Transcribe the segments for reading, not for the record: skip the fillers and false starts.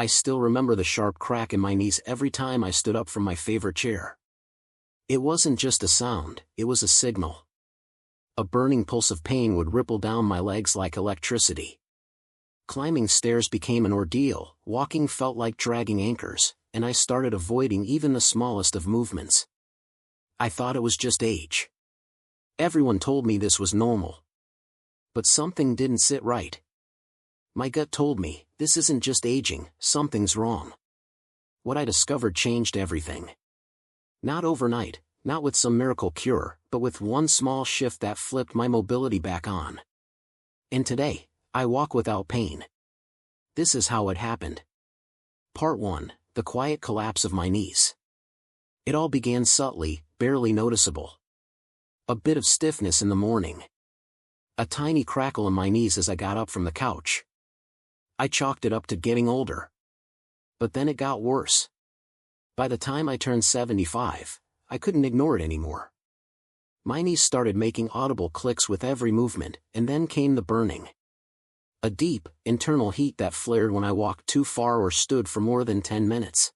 I still remember the sharp crack in my knees every time I stood up from my favorite chair. It wasn't just a sound, it was a signal. A burning pulse of pain would ripple down my legs like electricity. Climbing stairs became an ordeal, walking felt like dragging anchors, and I started avoiding even the smallest of movements. I thought it was just age. Everyone told me this was normal. But something didn't sit right. My gut told me, this isn't just aging, something's wrong. What I discovered changed everything. Not overnight, not with some miracle cure, but with one small shift that flipped my mobility back on. And today, I walk without pain. This is how it happened. Part 1, the quiet collapse of my knees. It all began subtly, barely noticeable. A bit of stiffness in the morning. A tiny crackle in my knees as I got up from the couch. I chalked it up to getting older. But then it got worse. By the time I turned 75, I couldn't ignore it anymore. My knees started making audible clicks with every movement, and then came the burning. A deep, internal heat that flared when I walked too far or stood for more than 10 minutes.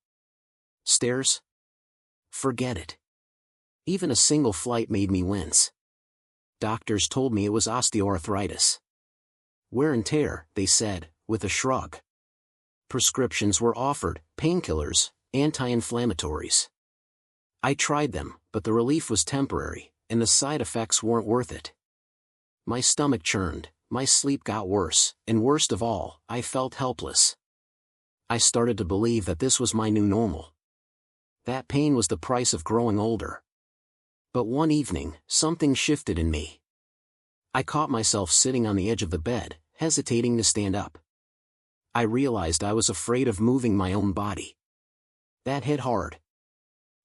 Stairs? Forget it. Even a single flight made me wince. Doctors told me it was osteoarthritis. Wear and tear, they said, with a shrug. Prescriptions were offered, painkillers, anti-inflammatories. I tried them, but the relief was temporary, and the side effects weren't worth it. My stomach churned, my sleep got worse, and worst of all, I felt helpless. I started to believe that this was my new normal. That pain was the price of growing older. But one evening, something shifted in me. I caught myself sitting on the edge of the bed, hesitating to stand up. I realized I was afraid of moving my own body. That hit hard.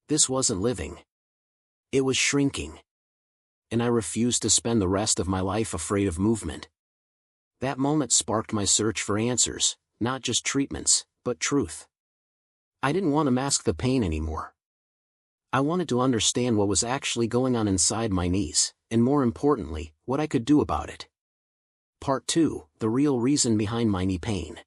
This wasn't living. It was shrinking. And I refused to spend the rest of my life afraid of movement. That moment sparked my search for answers, not just treatments, but truth. I didn't want to mask the pain anymore. I wanted to understand what was actually going on inside my knees, and more importantly, what I could do about it. Part 2, the real reason behind my knee pain.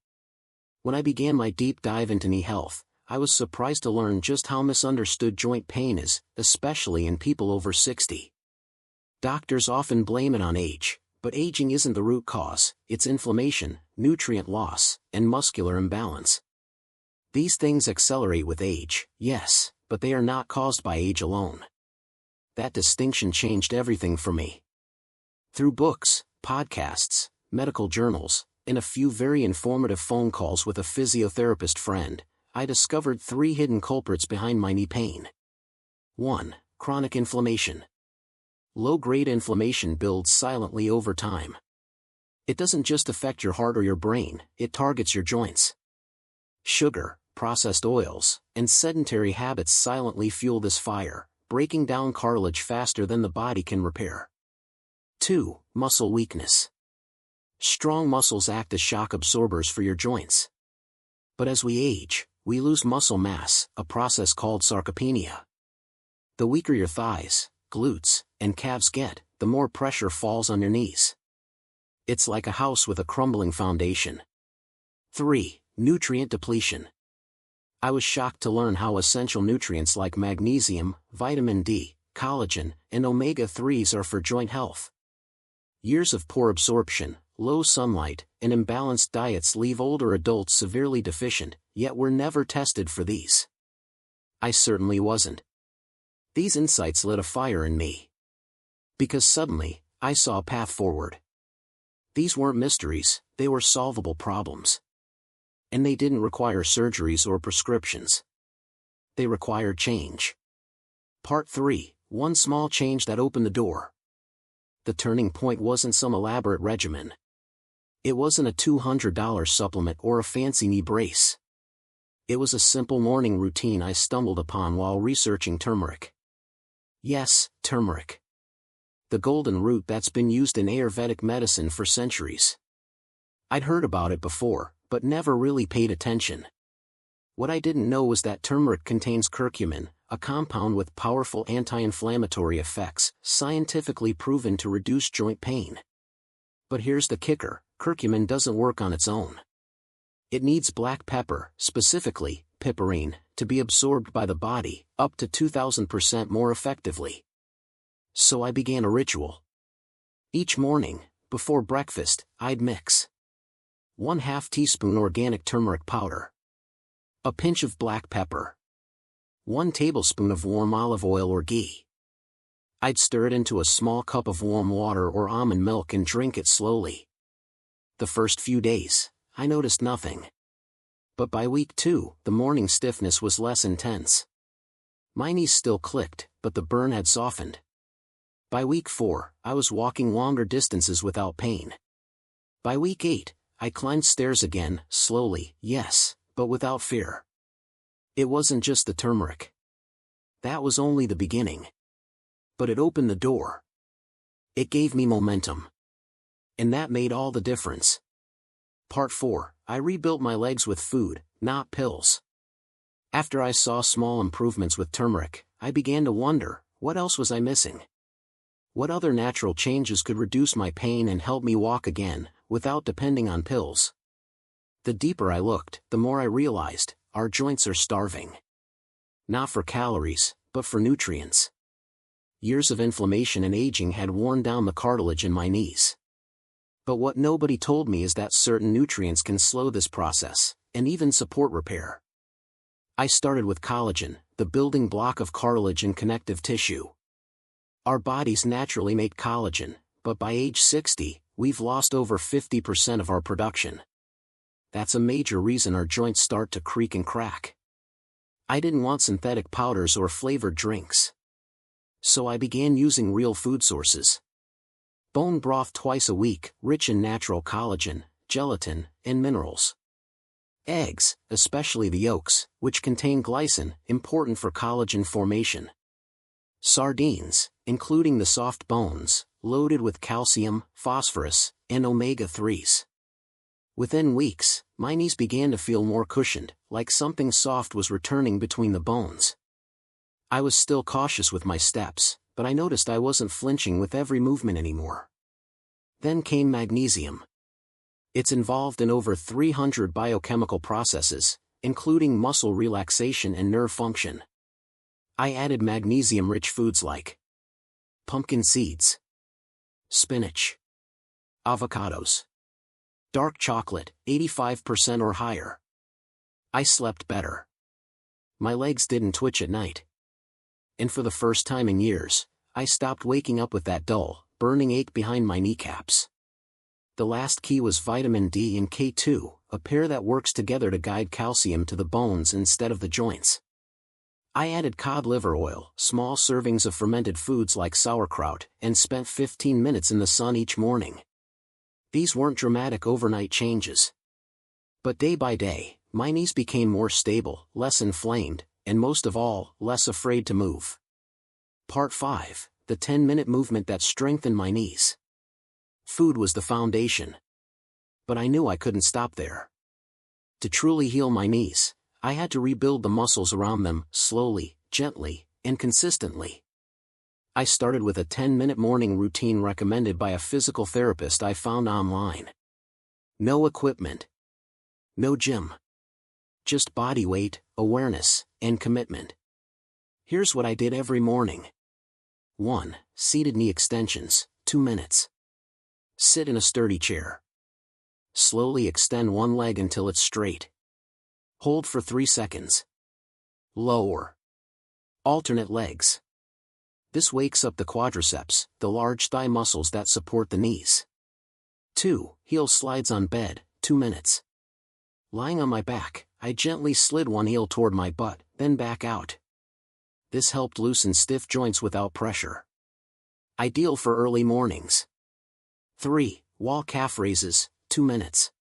When I began my deep dive into knee health, I was surprised to learn just how misunderstood joint pain is, especially in people over 60. Doctors often blame it on age, but aging isn't the root cause, it's inflammation, nutrient loss, and muscular imbalance. These things accelerate with age, yes, but they are not caused by age alone. That distinction changed everything for me. Through books, podcasts, medical journals, and a few very informative phone calls with a physiotherapist friend, I discovered 3 hidden culprits behind my knee pain. 1. Chronic inflammation. Low-grade inflammation builds silently over time. It doesn't just affect your heart or your brain, it targets your joints. Sugar, processed oils, and sedentary habits silently fuel this fire, breaking down cartilage faster than the body can repair. 2. Muscle weakness. Strong muscles act as shock absorbers for your joints. But as we age, we lose muscle mass, a process called sarcopenia. The weaker your thighs, glutes, and calves get, the more pressure falls on your knees. It's like a house with a crumbling foundation. 3. Nutrient depletion. I was shocked to learn how essential nutrients like magnesium, vitamin D, collagen, and omega-3s are for joint health. Years of poor absorption, low sunlight, and imbalanced diets leave older adults severely deficient, yet we're never tested for these. I certainly wasn't. These insights lit a fire in me. Because suddenly, I saw a path forward. These weren't mysteries, they were solvable problems. And they didn't require surgeries or prescriptions. They required change. Part 3, one small change that opened the door. The turning point wasn't some elaborate regimen. It wasn't a $200 supplement or a fancy knee brace. It was a simple morning routine I stumbled upon while researching turmeric. Yes, turmeric. The golden root that's been used in Ayurvedic medicine for centuries. I'd heard about it before, but never really paid attention. What I didn't know was that turmeric contains curcumin, a compound with powerful anti-inflammatory effects, scientifically proven to reduce joint pain. But here's the kicker, curcumin doesn't work on its own. It needs black pepper, specifically, piperine, to be absorbed by the body, up to 2000% more effectively. So I began a ritual. Each morning, before breakfast, I'd mix 1/2 teaspoon organic turmeric powder, a pinch of black pepper, 1 tablespoon of warm olive oil or ghee. I'd stir it into a small cup of warm water or almond milk and drink it slowly. The first few days, I noticed nothing. But by week 2, the morning stiffness was less intense. My knees still clicked, but the burn had softened. By week 4, I was walking longer distances without pain. By week 8, I climbed stairs again, slowly, yes, but without fear. It wasn't just the turmeric. That was only the beginning. But it opened the door. It gave me momentum. And that made all the difference. Part 4, I rebuilt my legs with food, not pills. After I saw small improvements with turmeric, I began to wonder, what else was I missing? What other natural changes could reduce my pain and help me walk again, without depending on pills? The deeper I looked, the more I realized, our joints are starving. Not for calories, but for nutrients. Years of inflammation and aging had worn down the cartilage in my knees. But what nobody told me is that certain nutrients can slow this process, and even support repair. I started with collagen, the building block of cartilage and connective tissue. Our bodies naturally make collagen, but by age 60, we've lost over 50% of our production. That's a major reason our joints start to creak and crack. I didn't want synthetic powders or flavored drinks. So I began using real food sources. Bone broth twice a week, rich in natural collagen, gelatin, and minerals. Eggs, especially the yolks, which contain glycine, important for collagen formation. Sardines, including the soft bones, loaded with calcium, phosphorus, and omega-3s. Within weeks, my knees began to feel more cushioned, like something soft was returning between the bones. I was still cautious with my steps, but I noticed I wasn't flinching with every movement anymore. Then came magnesium. It's involved in over 300 biochemical processes, including muscle relaxation and nerve function. I added magnesium-rich foods like pumpkin seeds, spinach, avocados, dark chocolate, 85% or higher. I slept better. My legs didn't twitch at night. And for the first time in years, I stopped waking up with that dull, burning ache behind my kneecaps. The last key was vitamin D and K2, a pair that works together to guide calcium to the bones instead of the joints. I added cod liver oil, small servings of fermented foods like sauerkraut, and spent 15 minutes in the sun each morning. These weren't dramatic overnight changes. But day by day, my knees became more stable, less inflamed, and most of all, less afraid to move. Part 5, the 10-minute movement that strengthened my knees. Food was the foundation. But I knew I couldn't stop there. To truly heal my knees, I had to rebuild the muscles around them, slowly, gently, and consistently. I started with a 10-minute morning routine recommended by a physical therapist I found online. No equipment. No gym. Just body weight, awareness, and commitment. Here's what I did every morning. 1. Seated knee extensions, 2 minutes. Sit in a sturdy chair. Slowly extend one leg until it's straight. Hold for 3 seconds. Lower. Alternate legs. This wakes up the quadriceps, the large thigh muscles that support the knees. 2. Heel slides on bed, 2 minutes. Lying on my back, I gently slid one heel toward my butt, then back out. This helped loosen stiff joints without pressure. Ideal for early mornings. 3. Wall calf raises, 2 minutes.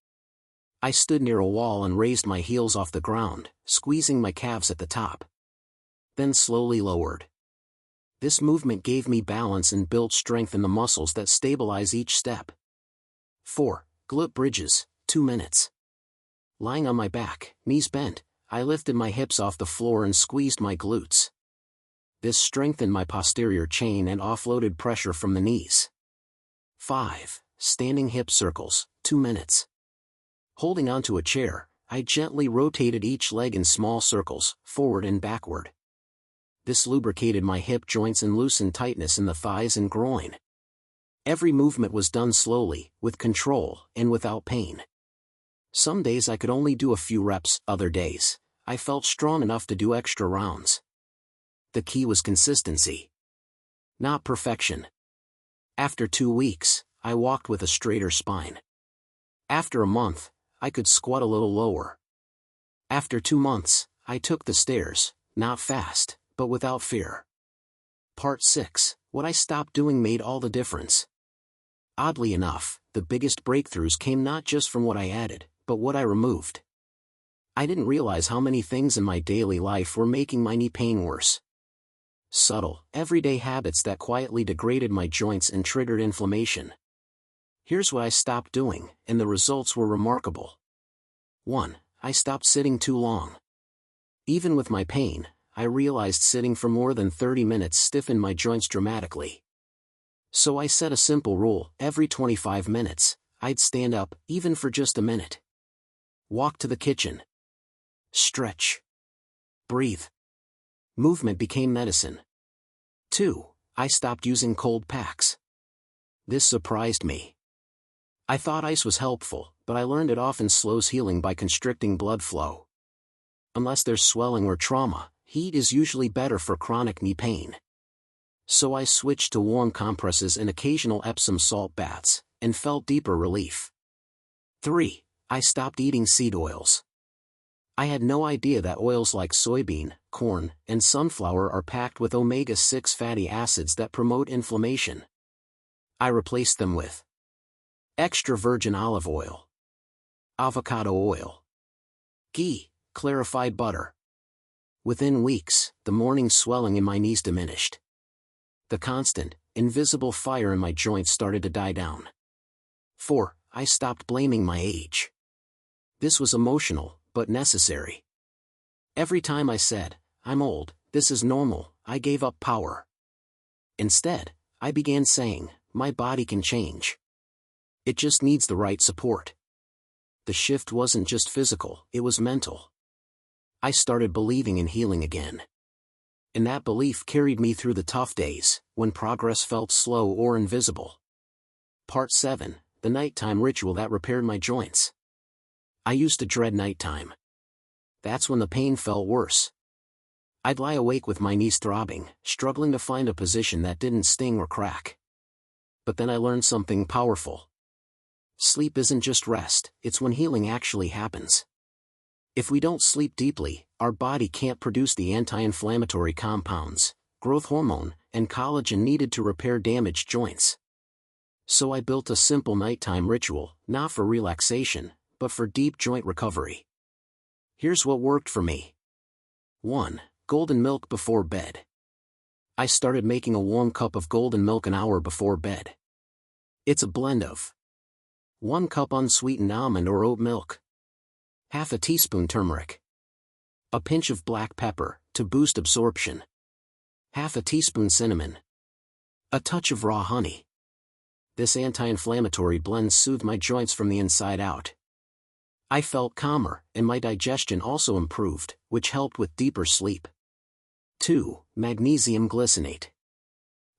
I stood near a wall and raised my heels off the ground, squeezing my calves at the top. Then slowly lowered. This movement gave me balance and built strength in the muscles that stabilize each step. 4. Glute bridges, 2 minutes. Lying on my back, knees bent, I lifted my hips off the floor and squeezed my glutes. This strengthened my posterior chain and offloaded pressure from the knees. 5. Standing hip circles, 2 minutes. Holding onto a chair, I gently rotated each leg in small circles, forward and backward. This lubricated my hip joints and loosened tightness in the thighs and groin. Every movement was done slowly, with control, and without pain. Some days I could only do a few reps, other days, I felt strong enough to do extra rounds. The key was consistency, not perfection. After 2 weeks, I walked with a straighter spine. After a month, I could squat a little lower. After 2 months, I took the stairs, not fast, but without fear. Part 6, what I stopped doing made all the difference. Oddly enough, the biggest breakthroughs came not just from what I added, but what I removed. I didn't realize how many things in my daily life were making my knee pain worse. Subtle, everyday habits that quietly degraded my joints and triggered inflammation. Here's what I stopped doing, and the results were remarkable. 1. I stopped sitting too long. Even with my pain, I realized sitting for more than 30 minutes stiffened my joints dramatically. So I set a simple rule: every 25 minutes, I'd stand up, even for just a minute. Walk to the kitchen. Stretch. Breathe. Movement became medicine. 2. I stopped using cold packs. This surprised me. I thought ice was helpful, but I learned it often slows healing by constricting blood flow. Unless there's swelling or trauma, heat is usually better for chronic knee pain. So I switched to warm compresses and occasional Epsom salt baths, and felt deeper relief. 3. I stopped eating seed oils. I had no idea that oils like soybean, corn, and sunflower are packed with omega-6 fatty acids that promote inflammation. I replaced them with extra virgin olive oil, avocado oil, ghee, clarified butter. Within weeks, the morning swelling in my knees diminished. The constant, invisible fire in my joints started to die down. 4. I stopped blaming my age. This was emotional, but necessary. Every time I said, "I'm old, this is normal," I gave up power. Instead, I began saying, "My body can change. It just needs the right support." The shift wasn't just physical, it was mental. I started believing in healing again. And that belief carried me through the tough days, when progress felt slow or invisible. Part 7, the nighttime ritual that repaired my joints. I used to dread nighttime. That's when the pain felt worse. I'd lie awake with my knees throbbing, struggling to find a position that didn't sting or crack. But then I learned something powerful. Sleep isn't just rest, it's when healing actually happens. If we don't sleep deeply, our body can't produce the anti-inflammatory compounds, growth hormone, and collagen needed to repair damaged joints. So I built a simple nighttime ritual, not for relaxation, but for deep joint recovery. Here's what worked for me. 1. Golden milk before bed. I started making a warm cup of golden milk an hour before bed. It's a blend of 1 cup unsweetened almond or oat milk, half a teaspoon turmeric, a pinch of black pepper, to boost absorption, half a teaspoon cinnamon, a touch of raw honey. This anti-inflammatory blend soothed my joints from the inside out. I felt calmer, and my digestion also improved, which helped with deeper sleep. 2. Magnesium glycinate.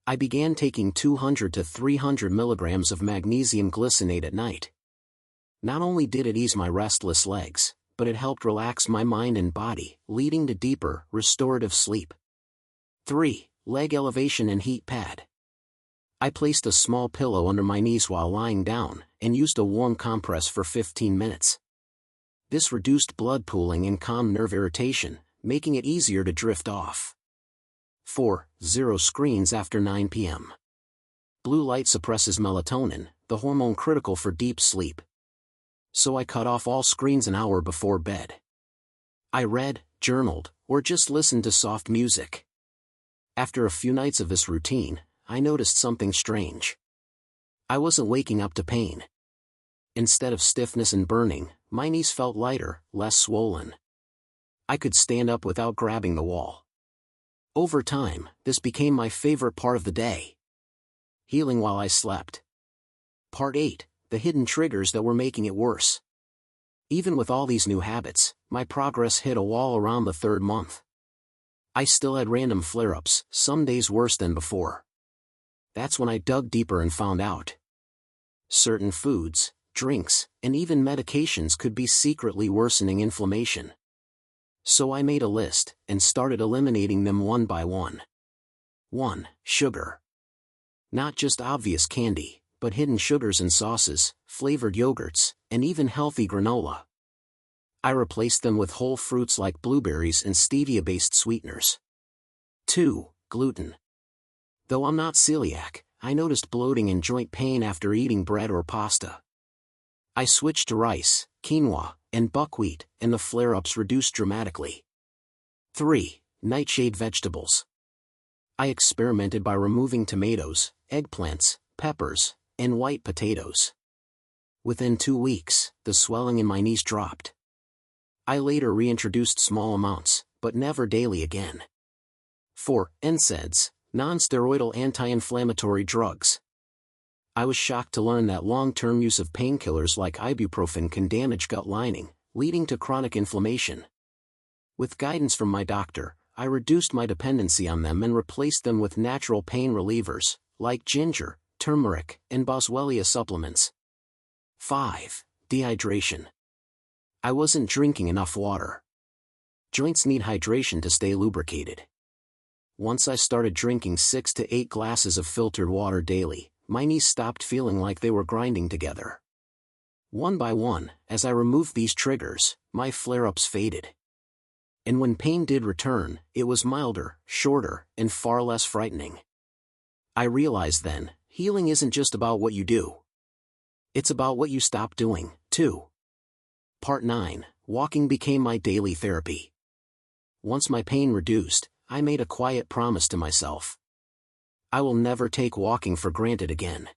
I began taking 200 to 300 milligrams of magnesium glycinate at night. Not only did it ease my restless legs, but it helped relax my mind and body, leading to deeper, restorative sleep. 3. Leg elevation and heat pad. I placed a small pillow under my knees while lying down, and used a warm compress for 15 minutes. This reduced blood pooling and calmed nerve irritation, making it easier to drift off. 4. Zero screens after 9 p.m. Blue light suppresses melatonin, the hormone critical for deep sleep. So I cut off all screens an hour before bed. I read, journaled, or just listened to soft music. After a few nights of this routine, I noticed something strange. I wasn't waking up to pain. Instead of stiffness and burning, my knees felt lighter, less swollen. I could stand up without grabbing the wall. Over time, this became my favorite part of the day. Healing while I slept. Part 8, the hidden triggers that were making it worse. Even with all these new habits, my progress hit a wall around the third month. I still had random flare-ups, some days worse than before. That's when I dug deeper and found out. Certain foods, drinks, and even medications could be secretly worsening inflammation. So I made a list, and started eliminating them one by one. 1. Sugar. Not just obvious candy, but hidden sugars in sauces, flavored yogurts, and even healthy granola. I replaced them with whole fruits like blueberries and stevia-based sweeteners. 2. Gluten. Though I'm not celiac, I noticed bloating and joint pain after eating bread or pasta. I switched to rice, quinoa, and buckwheat, and the flare-ups reduced dramatically. 3. Nightshade vegetables. I experimented by removing tomatoes, eggplants, peppers, and white potatoes. Within 2 weeks, the swelling in my knees dropped. I later reintroduced small amounts, but never daily again. 4. NSAIDs, non-steroidal anti-inflammatory drugs. I was shocked to learn that long-term use of painkillers like ibuprofen can damage gut lining, leading to chronic inflammation. With guidance from my doctor, I reduced my dependency on them and replaced them with natural pain relievers, like ginger, turmeric, and boswellia supplements. 5. Dehydration. I wasn't drinking enough water. Joints need hydration to stay lubricated. Once I started drinking 6 to 8 glasses of filtered water daily, my knees stopped feeling like they were grinding together. One by one, as I removed these triggers, my flare-ups faded. And when pain did return, it was milder, shorter, and far less frightening. I realized then, healing isn't just about what you do. It's about what you stop doing, too. Part 9. Walking became my daily therapy. Once my pain reduced, I made a quiet promise to myself. I will never take walking for granted again.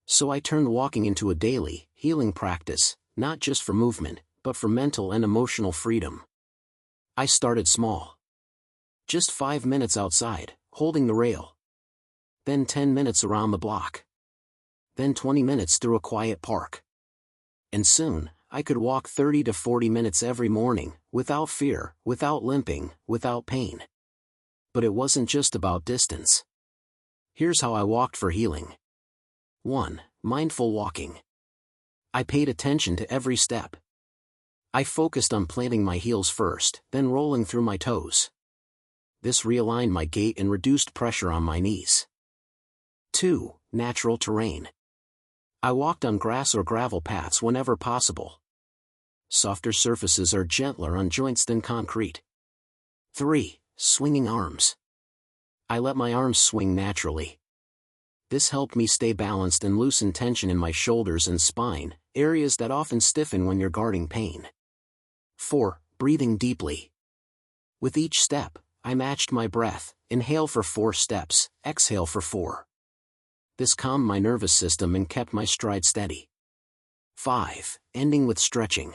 So I turned walking into a daily, healing practice, not just for movement, but for mental and emotional freedom. I started small. Just 5 minutes outside, holding the rail. Then 10 minutes around the block. Then 20 minutes through a quiet park. And soon, I could walk 30 to 40 minutes every morning, without fear, without limping, without pain. But it wasn't just about distance. Here's how I walked for healing. 1. Mindful walking. I paid attention to every step. I focused on planting my heels first, then rolling through my toes. This realigned my gait and reduced pressure on my knees. 2. Natural terrain. I walked on grass or gravel paths whenever possible. Softer surfaces are gentler on joints than concrete. 3. Swinging arms. I let my arms swing naturally. This helped me stay balanced and loosen tension in my shoulders and spine, areas that often stiffen when you're guarding pain. 4. Breathing deeply. With each step, I matched my breath, inhale for 4 steps, exhale for 4. This calmed my nervous system and kept my stride steady. 5. Ending with stretching.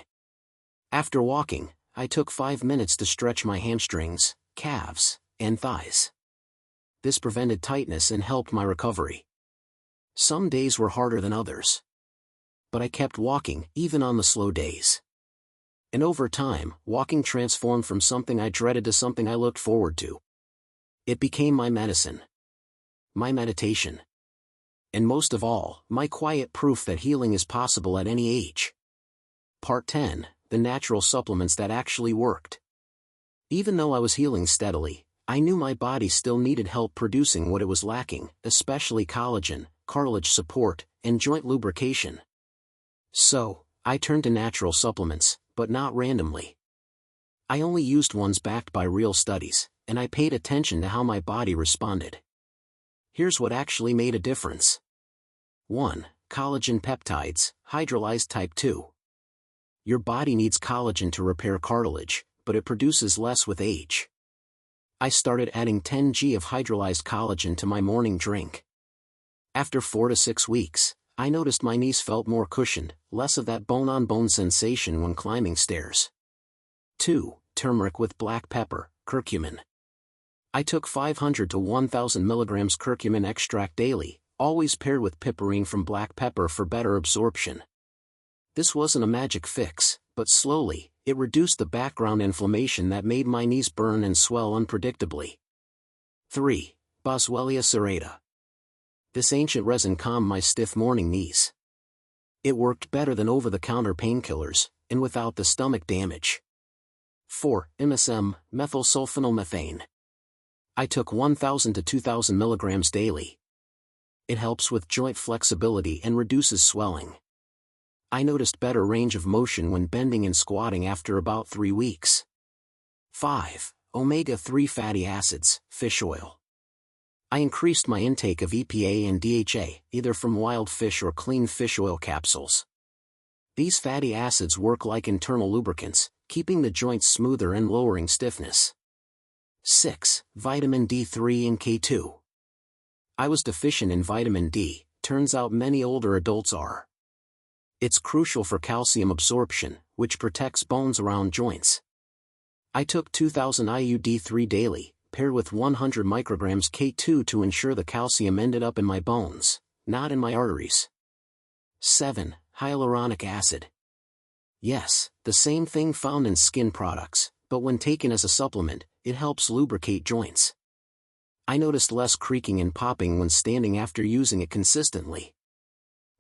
After walking, I took 5 minutes to stretch my hamstrings, calves, and thighs. This prevented tightness and helped my recovery. Some days were harder than others. But I kept walking, even on the slow days. And over time, walking transformed from something I dreaded to something I looked forward to. It became my medicine. My meditation. And most of all, my quiet proof that healing is possible at any age. Part 10. The natural supplements that actually worked. Even though I was healing steadily, I knew my body still needed help producing what it was lacking, especially collagen, cartilage support, and joint lubrication. So, I turned to natural supplements, but not randomly. I only used ones backed by real studies, and I paid attention to how my body responded. Here's what actually made a difference. 1. Collagen peptides, hydrolyzed type 2. Your body needs collagen to repair cartilage, but it produces less with age. I started adding 10 g of hydrolyzed collagen to my morning drink. After 4 to 6 weeks, I noticed my knees felt more cushioned, less of that bone-on-bone sensation when climbing stairs. 2. Turmeric with black pepper, curcumin. I took 500 to 1,000 milligrams curcumin extract daily, always paired with piperine from black pepper for better absorption. This wasn't a magic fix, but slowly, it reduced the background inflammation that made my knees burn and swell unpredictably. 3. Boswellia serrata. This ancient resin calmed my stiff morning knees. It worked better than over-the-counter painkillers, and without the stomach damage. 4. MSM, methylsulfonylmethane. I took 1,000 to 2,000 milligrams daily. It helps with joint flexibility and reduces swelling. I noticed better range of motion when bending and squatting after about 3 weeks. 5. Omega-3 fatty acids, fish oil. I increased my intake of EPA and DHA, either from wild fish or clean fish oil capsules. These fatty acids work like internal lubricants, keeping the joints smoother and lowering stiffness. 6. Vitamin D3 and K2. I was deficient in vitamin D, turns out many older adults are. It's crucial for calcium absorption, which protects bones around joints. I took 2,000 IU D3 daily, paired with 100 micrograms K2 to ensure the calcium ended up in my bones, not in my arteries. 7. Hyaluronic acid. Yes, the same thing found in skin products, but when taken as a supplement, it helps lubricate joints. I noticed less creaking and popping when standing after using it consistently.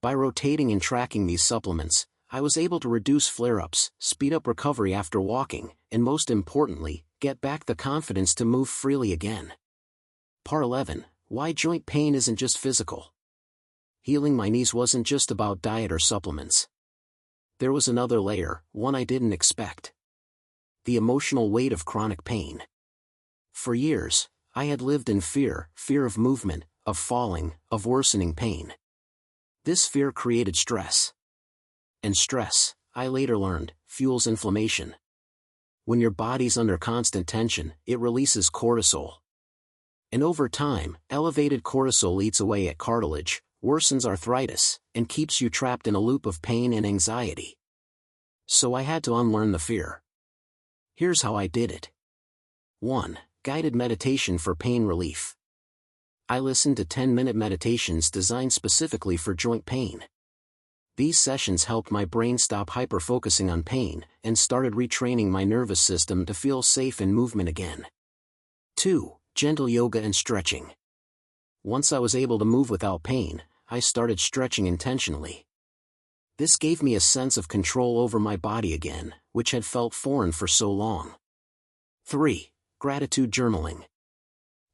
By rotating and tracking these supplements, I was able to reduce flare-ups, speed up recovery after walking, and most importantly, get back the confidence to move freely again. Part 11. Why joint pain isn't just physical. Healing my knees wasn't just about diet or supplements. There was another layer, one I didn't expect. The emotional weight of chronic pain. For years, I had lived in fear of movement, of falling, of worsening pain. This fear created stress. And stress, I later learned, fuels inflammation. When your body's under constant tension, it releases cortisol. And over time, elevated cortisol eats away at cartilage, worsens arthritis, and keeps you trapped in a loop of pain and anxiety. So I had to unlearn the fear. Here's how I did it. 1. Guided meditation for pain relief. I listened to 10-minute meditations designed specifically for joint pain. These sessions helped my brain stop hyper-focusing on pain, and started retraining my nervous system to feel safe in movement again. 2. Gentle yoga and stretching. Once I was able to move without pain, I started stretching intentionally. This gave me a sense of control over my body again, which had felt foreign for so long. 3. Gratitude journaling.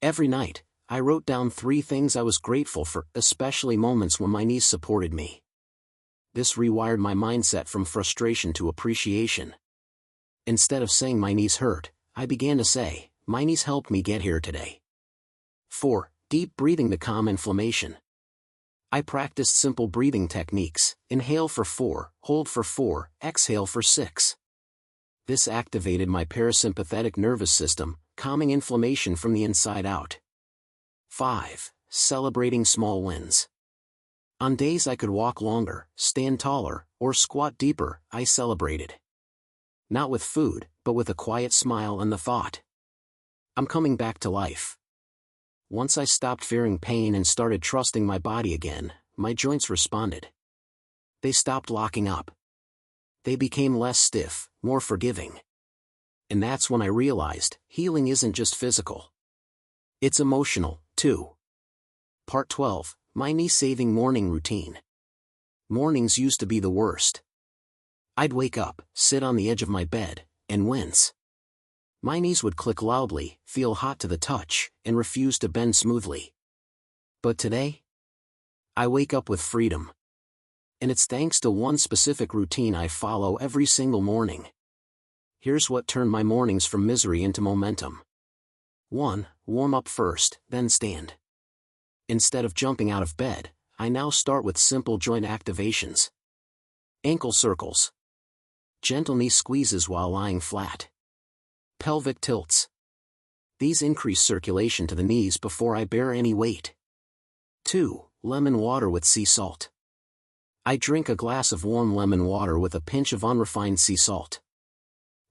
Every night, I wrote down 3 things I was grateful for, especially moments when my knees supported me. This rewired my mindset from frustration to appreciation. Instead of saying my knees hurt, I began to say, my knees helped me get here today. 4. Deep breathing to calm inflammation. I practiced simple breathing techniques, inhale for 4, hold for 4, exhale for 6. This activated my parasympathetic nervous system, calming inflammation from the inside out. 5. Celebrating small wins. On days I could walk longer, stand taller, or squat deeper, I celebrated. Not with food, but with a quiet smile and the thought, I'm coming back to life. Once I stopped fearing pain and started trusting my body again, my joints responded. They stopped locking up. They became less stiff, more forgiving. And that's when I realized, healing isn't just physical. It's emotional, too. Part 12. My knee-saving morning routine. Mornings used to be the worst. I'd wake up, sit on the edge of my bed, and wince. My knees would click loudly, feel hot to the touch, and refuse to bend smoothly. But today, I wake up with freedom. And it's thanks to one specific routine I follow every single morning. Here's what turned my mornings from misery into momentum. 1. Warm up first, then stand. Instead of jumping out of bed, I now start with simple joint activations. Ankle circles. Gentle knee squeezes while lying flat. Pelvic tilts. These increase circulation to the knees before I bear any weight. 2. Lemon water with sea salt. I drink a glass of warm lemon water with a pinch of unrefined sea salt.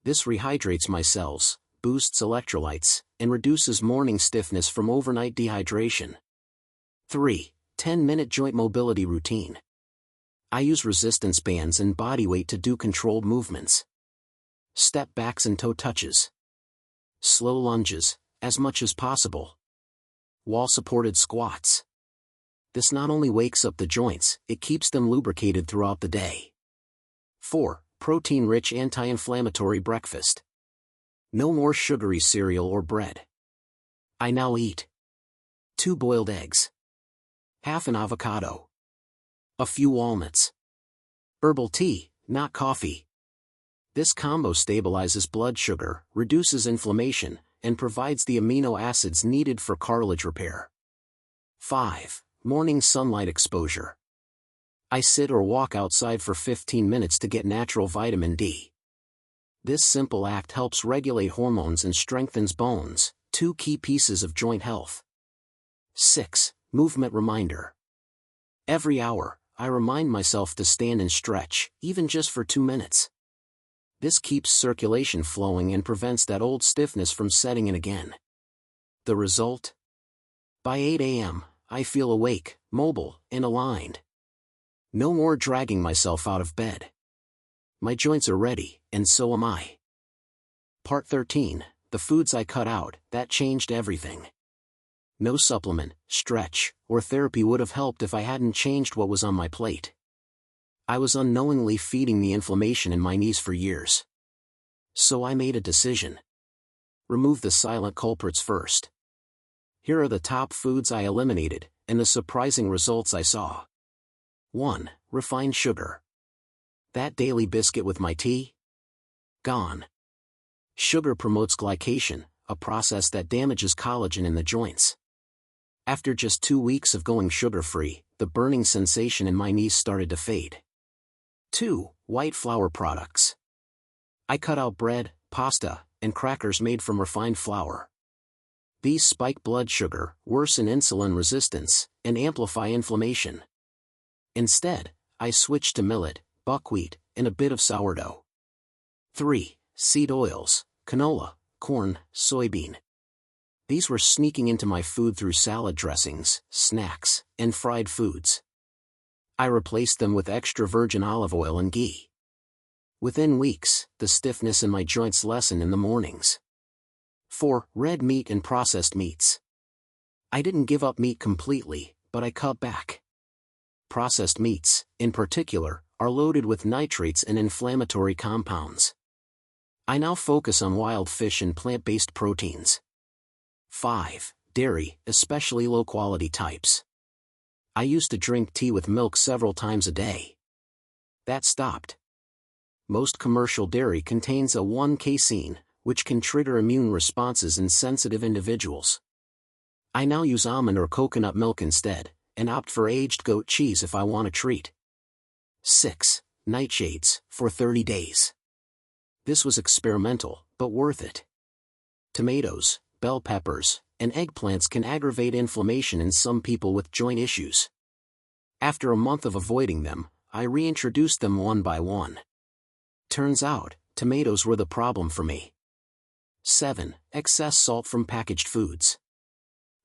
This rehydrates my cells, boosts electrolytes, and reduces morning stiffness from overnight dehydration. 3. 10-minute joint mobility routine. I use resistance bands and body weight to do controlled movements. Step backs and toe touches. Slow lunges, as much as possible. Wall-supported squats. This not only wakes up the joints, it keeps them lubricated throughout the day. 4. Protein-rich anti-inflammatory breakfast. No more sugary cereal or bread. I now eat 2 boiled eggs, half an avocado, a few walnuts, herbal tea, not coffee. This combo stabilizes blood sugar, reduces inflammation, and provides the amino acids needed for cartilage repair. 5. Morning sunlight exposure. I sit or walk outside for 15 minutes to get natural vitamin D. This simple act helps regulate hormones and strengthens bones, 2 key pieces of joint health. 6. Movement reminder. Every hour, I remind myself to stand and stretch, even just for 2 minutes. This keeps circulation flowing and prevents that old stiffness from setting in again. The result? By 8 a.m., I feel awake, mobile, and aligned. No more dragging myself out of bed. My joints are ready, and so am I. Part 13, the foods I cut out, that changed everything. No supplement, stretch, or therapy would have helped if I hadn't changed what was on my plate. I was unknowingly feeding the inflammation in my knees for years. So I made a decision. Remove the silent culprits first. Here are the top foods I eliminated, and the surprising results I saw. 1. Refined sugar. That daily biscuit with my tea? Gone. Sugar promotes glycation, a process that damages collagen in the joints. After just 2 weeks of going sugar-free, the burning sensation in my knees started to fade. 2. White flour products. I cut out bread, pasta, and crackers made from refined flour. These spike blood sugar, worsen insulin resistance, and amplify inflammation. Instead, I switched to millet, buckwheat, and a bit of sourdough. 3. Seed oils, canola, corn, soybean. These were sneaking into my food through salad dressings, snacks, and fried foods. I replaced them with extra virgin olive oil and ghee. Within weeks, the stiffness in my joints lessened in the mornings. 4. Red meat and processed meats. I didn't give up meat completely, but I cut back. Processed meats, in particular, are loaded with nitrates and inflammatory compounds. I now focus on wild fish and plant-based proteins. 5. Dairy, especially low-quality types. I used to drink tea with milk several times a day. That stopped. Most commercial dairy contains a 1-casein, which can trigger immune responses in sensitive individuals. I now use almond or coconut milk instead, and opt for aged goat cheese if I want a treat. 6. Nightshades, for 30 days. This was experimental, but worth it. Tomatoes, bell peppers, and eggplants can aggravate inflammation in some people with joint issues. After a month of avoiding them, I reintroduced them one by one. Turns out, tomatoes were the problem for me. 7. Excess salt from packaged foods.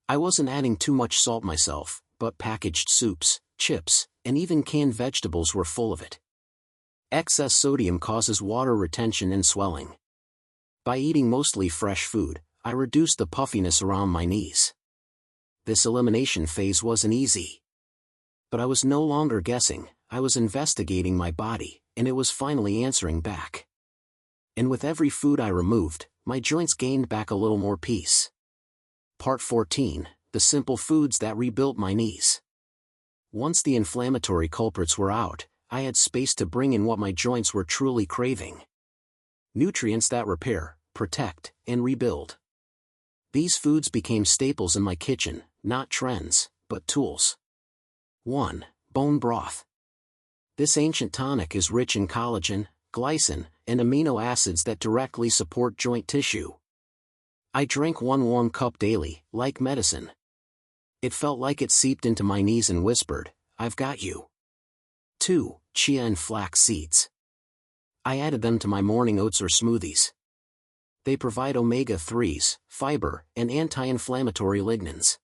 I wasn't adding too much salt myself, but packaged soups, chips, and even canned vegetables were full of it. Excess sodium causes water retention and swelling. By eating mostly fresh food, I reduced the puffiness around my knees. This elimination phase wasn't easy. But I was no longer guessing, I was investigating my body, and it was finally answering back. And with every food I removed, my joints gained back a little more peace. Part 14, the simple foods that rebuilt my knees. Once the inflammatory culprits were out, I had space to bring in what my joints were truly craving. Nutrients that repair, protect, and rebuild. These foods became staples in my kitchen, not trends, but tools. 1. Bone broth. This ancient tonic is rich in collagen, glycine, and amino acids that directly support joint tissue. I drank 1 warm cup daily, like medicine. It felt like it seeped into my knees and whispered, "I've got you." 2. Chia and flax seeds. I added them to my morning oats or smoothies. They provide omega-3s, fiber, and anti-inflammatory lignans.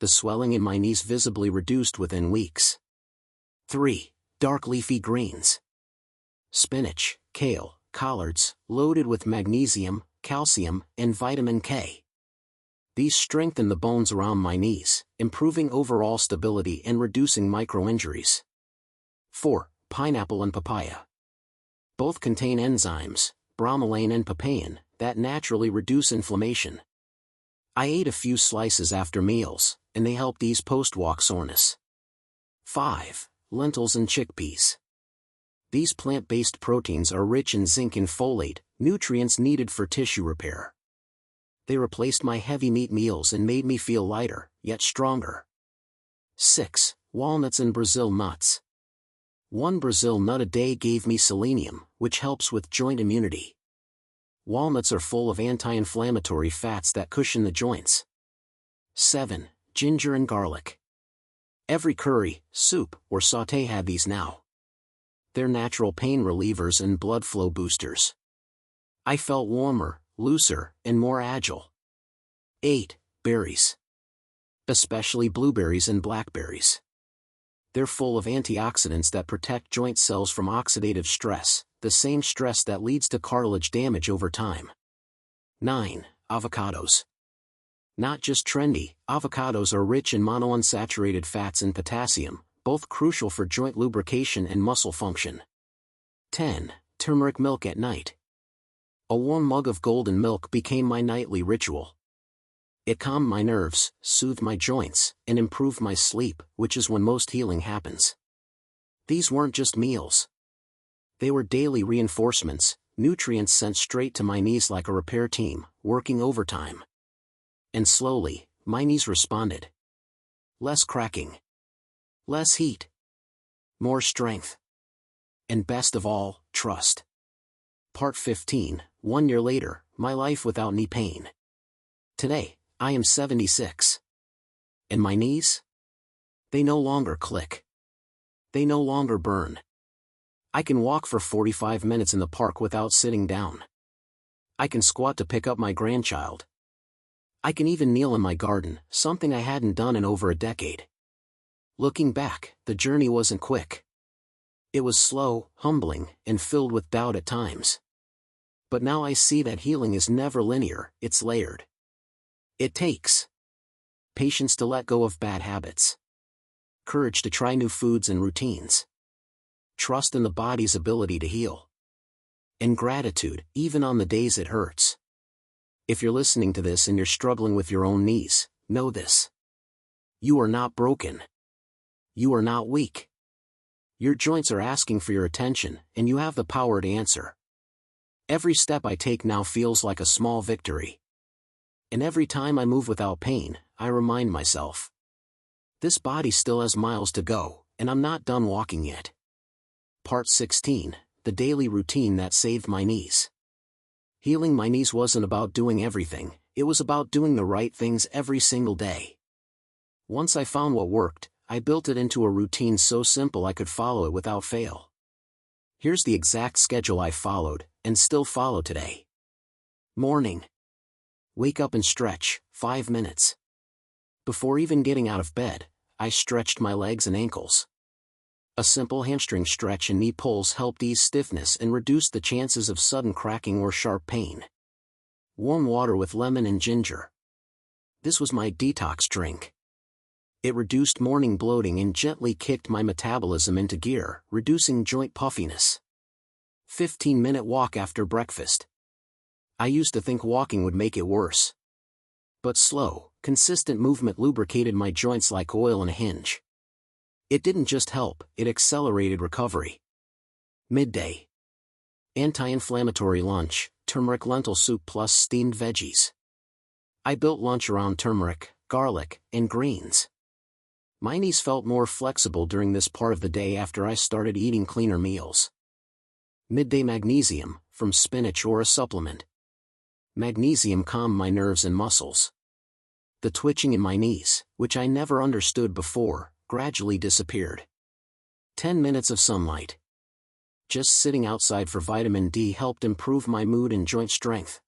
The swelling in my knees visibly reduced within weeks. 3. dark leafy greens. Spinach, kale, collards, loaded with magnesium, calcium, and vitamin K. These strengthen the bones around my knees, improving overall stability and reducing micro-injuries. 4. Pineapple and papaya. Both contain enzymes, bromelain and papain, that naturally reduce inflammation. I ate a few slices after meals, and they helped ease post-walk soreness. 5. Lentils and chickpeas. These plant-based proteins are rich in zinc and folate, nutrients needed for tissue repair. They replaced my heavy meat meals and made me feel lighter, yet stronger. 6. Walnuts and Brazil nuts. One Brazil nut a day gave me selenium, which helps with joint immunity. Walnuts are full of anti-inflammatory fats that cushion the joints. 7. Ginger and garlic. Every curry, soup, or sauté had these now. They're natural pain relievers and blood flow boosters. I felt warmer, looser, and more agile. 8. Berries. Especially blueberries and blackberries. They're full of antioxidants that protect joint cells from oxidative stress, the same stress that leads to cartilage damage over time. 9. Avocados. Not just trendy, avocados are rich in monounsaturated fats and potassium, both crucial for joint lubrication and muscle function. 10. Turmeric milk at night. A warm mug of golden milk became my nightly ritual. It calmed my nerves, soothed my joints, and improved my sleep, which is when most healing happens. These weren't just meals. They were daily reinforcements, nutrients sent straight to my knees like a repair team, working overtime. And slowly, my knees responded. Less cracking. Less heat. More strength. And best of all, trust. Part 15, 1 year later, my life without knee pain. Today, I am 76. And my knees? They no longer click. They no longer burn. I can walk for 45 minutes in the park without sitting down. I can squat to pick up my grandchild. I can even kneel in my garden, something I hadn't done in over a decade. Looking back, the journey wasn't quick. It was slow, humbling, and filled with doubt at times. But now I see that healing is never linear, it's layered. It takes patience to let go of bad habits, courage to try new foods and routines, trust in the body's ability to heal, and gratitude, even on the days it hurts. If you're listening to this and you're struggling with your own knees, know this. You are not broken. You are not weak. Your joints are asking for your attention, and you have the power to answer. Every step I take now feels like a small victory. And every time I move without pain, I remind myself. This body still has miles to go, and I'm not done walking yet. Part 16, the daily routine that saved my knees. Healing my knees wasn't about doing everything, it was about doing the right things every single day. Once I found what worked, I built it into a routine so simple I could follow it without fail. Here's the exact schedule I followed, and still follow today. Morning. Wake up and stretch, 5 minutes. Before even getting out of bed, I stretched my legs and ankles. A simple hamstring stretch and knee pulls helped ease stiffness and reduced the chances of sudden cracking or sharp pain. Warm water with lemon and ginger. This was my detox drink. It reduced morning bloating and gently kicked my metabolism into gear, reducing joint puffiness. 15-minute walk after breakfast. I used to think walking would make it worse. But slow, consistent movement lubricated my joints like oil in a hinge. It didn't just help, it accelerated recovery. Midday. Anti-inflammatory lunch, turmeric lentil soup plus steamed veggies. I built lunch around turmeric, garlic, and greens. My knees felt more flexible during this part of the day after I started eating cleaner meals. Midday magnesium, from spinach or a supplement. Magnesium calmed my nerves and muscles. The twitching in my knees, which I never understood before, gradually disappeared. 10 minutes of sunlight. Just sitting outside for vitamin D helped improve my mood and joint strength.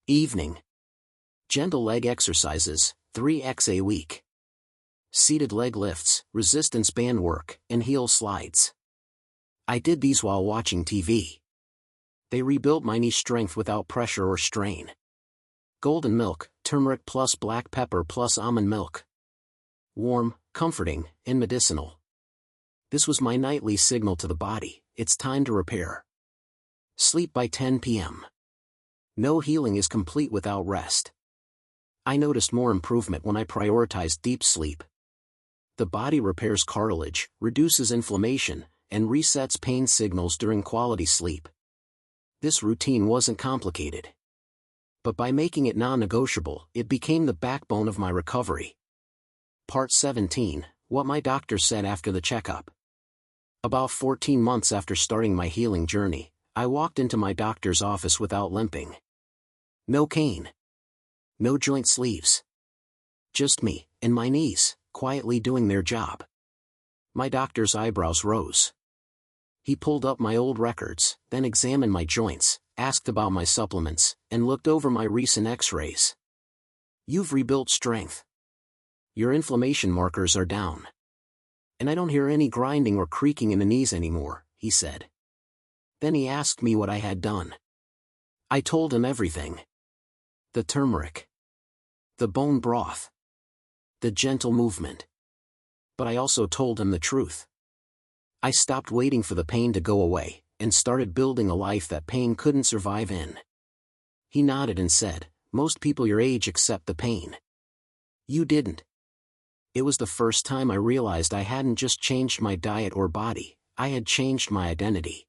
Evening. Gentle leg exercises, 3x a week. Seated leg lifts, resistance band work, and heel slides. I did these while watching TV. They rebuilt my knee strength without pressure or strain. Golden milk, turmeric plus black pepper plus almond milk. Warm, comforting, and medicinal. This was my nightly signal to the body, it's time to repair. Sleep by 10 p.m. No healing is complete without rest. I noticed more improvement when I prioritized deep sleep. The body repairs cartilage, reduces inflammation, and resets pain signals during quality sleep. This routine wasn't complicated. But by making it non-negotiable, it became the backbone of my recovery. Part 17, What my doctor said after the checkup. About 14 months after starting my healing journey, I walked into my doctor's office without limping. No cane. No joint sleeves. Just me, and my knees, quietly doing their job. My doctor's eyebrows rose. He pulled up my old records, then examined my joints, asked about my supplements, and looked over my recent x-rays. You've rebuilt strength. Your inflammation markers are down. And I don't hear any grinding or creaking in the knees anymore, he said. Then he asked me what I had done. I told him everything. The turmeric. The bone broth. The gentle movement. But I also told him the truth. I stopped waiting for the pain to go away, and started building a life that pain couldn't survive in. He nodded and said, most people your age accept the pain. You didn't. It was the first time I realized I hadn't just changed my diet or body, I had changed my identity.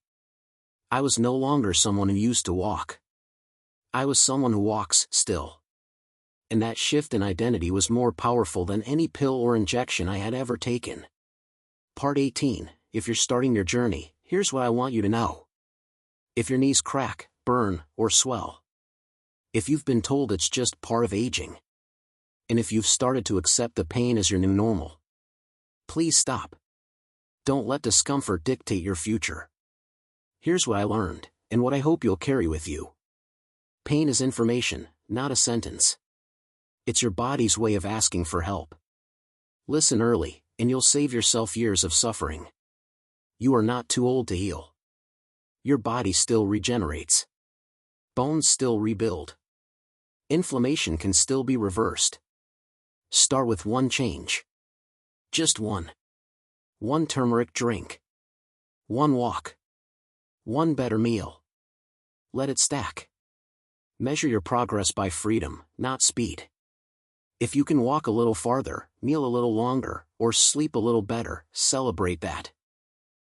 I was no longer someone who used to walk. I was someone who walks still. And that shift in identity was more powerful than any pill or injection I had ever taken. Part 18, If you're starting your journey, here's what I want you to know. If your knees crack, burn, or swell. If you've been told it's just part of aging. And if you've started to accept the pain as your new normal. Please stop. Don't let discomfort dictate your future. Here's what I learned, and what I hope you'll carry with you. Pain is information, not a sentence. It's your body's way of asking for help. Listen early, and you'll save yourself years of suffering. You are not too old to heal. Your body still regenerates. Bones still rebuild. Inflammation can still be reversed. Start with one change. Just one. One turmeric drink. One walk. One better meal. Let it stack. Measure your progress by freedom, not speed. If you can walk a little farther, kneel a little longer, or sleep a little better, celebrate that.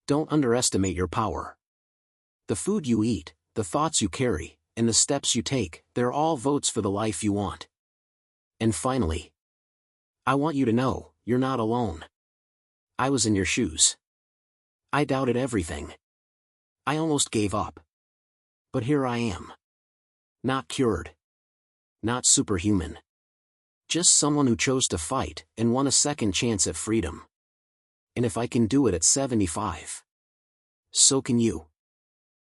Don't underestimate your power. The food you eat, the thoughts you carry, and the steps you take, they're all votes for the life you want. And finally, I want you to know, you're not alone. I was in your shoes. I doubted everything. I almost gave up. But here I am. Not cured. Not superhuman. Just someone who chose to fight and won a second chance at freedom. And if I can do it at 75, so can you.